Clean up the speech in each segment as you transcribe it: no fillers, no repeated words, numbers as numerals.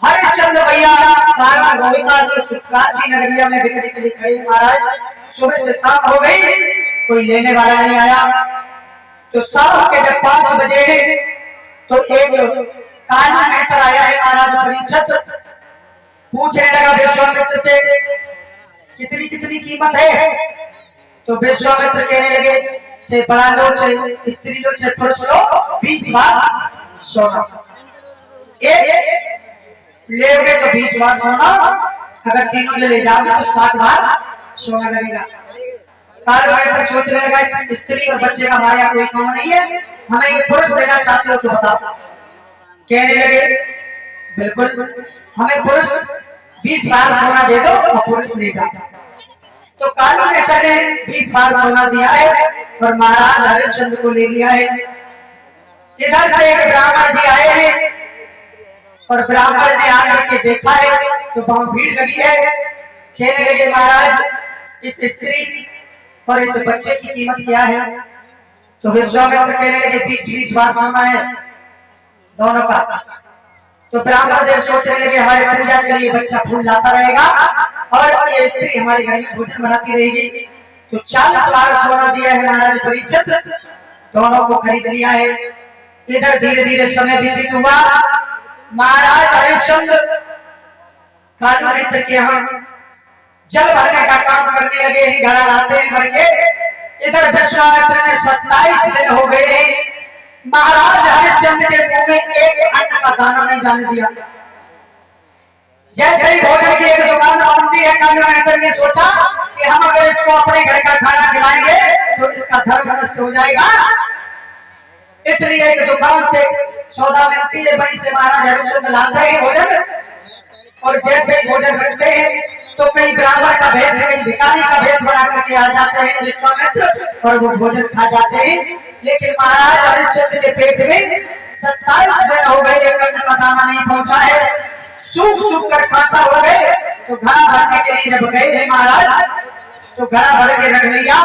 हरिश्चंद्र भैया राणा गोविंदा से काशी नगरिया में बिकने के लिए खड़े। महाराज सुबह से शाम हो गई, कोई लेने वाला नहीं आया। तो शाम के जब 5 बजे तो एक काली नेत्र आया है महाराज परीक्षित, पूछने लगा विश्वामित्र से कितनी कितनी कीमत है। तो विश्वामित्र कहने लगे चाहे बड़ा लो, चाहे स्त्री लो, चाहे पुरुष लो, 20 बार सोना। एक लेगे तो 20 बार सोना, अगर तीनों ले जाओगे तो 7 बार सोना लगेगा। काल सोचने लगा स्त्री और बच्चे का हमारे यहाँ कोई काम नहीं है, हमें ये पुरुष देना चाहते हो तो बताओ। कहने लगे बिल्कुल हमें पुरुष 20 बार सोना दे दो और पुरुष ले जाओ। तो कालू नेता ने 20 बार सोना दिया है और महाराज हरिश्चंद्र को ले लिया है। इधर से एक ब्राह्मण जी आए हैं और ब्राह्मण ने आकर के देखा है तो बहुत भीड़ लगी है। कहने लगे महाराज इस स्त्री और इस बच्चे की कीमत क्या है। तो विश्वामित्र कहने लगे 20-20 बार सोना है दोनों का। तो ब्राह्मण देव सोचने लगे हमारे पूजा के लिए बच्चा फूल लाता रहेगा और ये स्त्री हमारे घर में भोजन बनाती रहेगी। तो 40 बार सोना दिया है महाराज परीक्षित, दोनों को खरीद लिया है। इधर धीरे धीरे समय व्यतीत हुआ। महाराज हरिश्चंद्र कालू नेत्र के यहाँ जल भरने का काम करने लगे हैं, घड़ा लाते हैं भर के। इधर विश्वामित्र ने 27 दिन हो गए हैं, महाराज हरिश्चंद्र के मुंह में एक अन्न का दाना नहीं जाने दिया। जैसे ही भोजन की एक दुकान बांधती है, कालू नेत्र ने सोचा कि हम अगर इसको अपने घर का खाना खिलाएंगे तो इसका धर्म नष्ट हो जाएगा। इसलिए एक दुकान से सौदा मिलती है, वहीं से महाराज हरिश्चंद्र लाते हैं भोजन। और जैसे ही भोजन रखते हैं तो कई ब्राह्मण का भेष, कई भिखारी का भेष बना करके आ जाते हैं विश्वामित्र और वो भोजन खा जाते हैं। लेकिन महाराज हरिश्चंद्र के पेट में 27 दिन हो गए, एक अन्न का दाना नहीं पहुंचा है। सूख सूख कर खाता हो गए। तो घड़ा भरने के लिए जब गए हैं महाराज तो घड़ा भर के रख लिया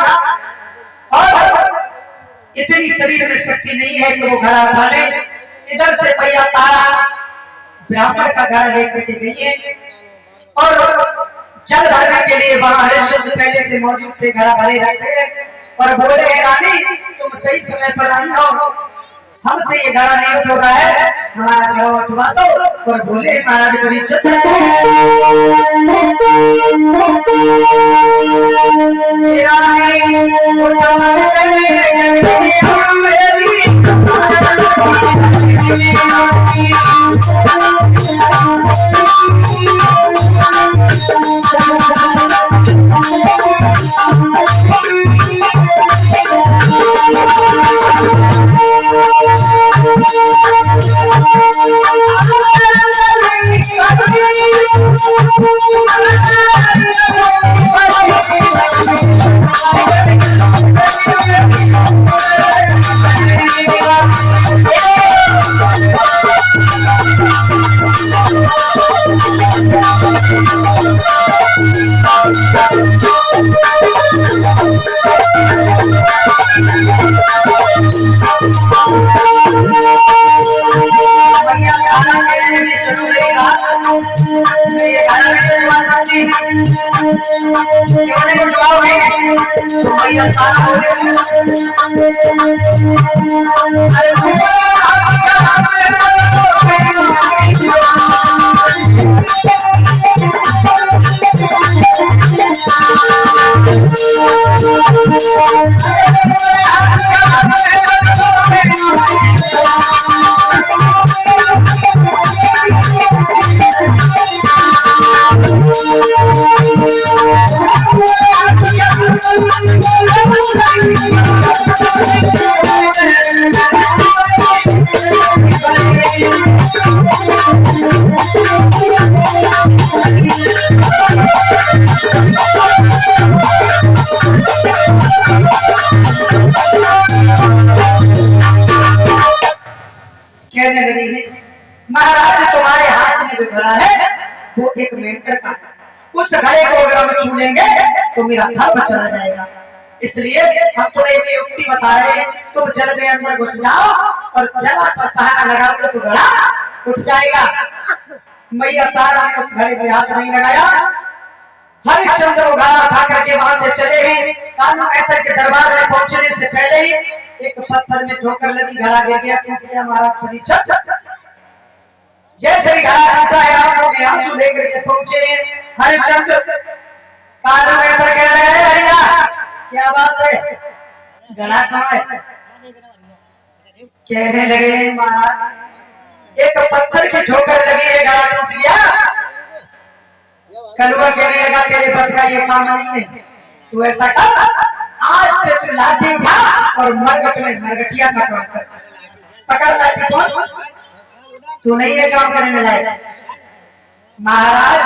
और इतनी शरीर में शक्ति नहीं है कि वो घड़ा उठा ले। इधर से भैया तारा ब्राह्मण का घड़ा लेकर के गई है और जल भरने के लिए वहां हरिश्चंद्र पहले से मौजूद थे, घड़ा भरे रखे और बोले रानी तुम सही समय पर आई हो, हमसे ये घड़ा नहीं उठ रहा है, हमारा घड़ा उठवा दो। और बोले महाराज परीक्षित कहने लगी है महाराज तुम्हारे हाथ में जो घड़ा है वो एक मेंढक का है, उस घड़े को अगर हम छू लेंगे तो मेरा धर्म चला जाएगा, इसलिए हम तुम्हें एक युक्ति बता रहे हैं, तुम जल के अंदर घुस जाओ और जरा सा सहारा लगा के तो घड़ा उठ जाएगा। मैया तारा ने उस घड़े से हाथ नहीं लगाया। हरिश्चंद्र वो घड़ा उठा करके वहां से चले हैं। कानू मेहतर के दरबार में पहुंचने से पहले ही एक पत्थर में ठोकर लगी, घड़ा गिर गया, टूट गया महाराज परीक्षित। जैसे ही घड़ा टूटा है आंखों में आंसू लेकर के पहुंचे हरिश्चंद्र। कानू मेहतर कह रहे हैं भैया क्या बात है, घड़ा कहाँ है? कहने लगे महाराज एक पत्थर की ठोकर लगी है, घड़ा टूट गया। कलुआ कहने लगा तेरे बस का ये काम नहीं है, तू ऐसा कर आज से तू लाठी उठा और मरगट में मरगटिया का काम कर, पकड़ लाठी को, तू नहीं ये काम करने लायक। महाराज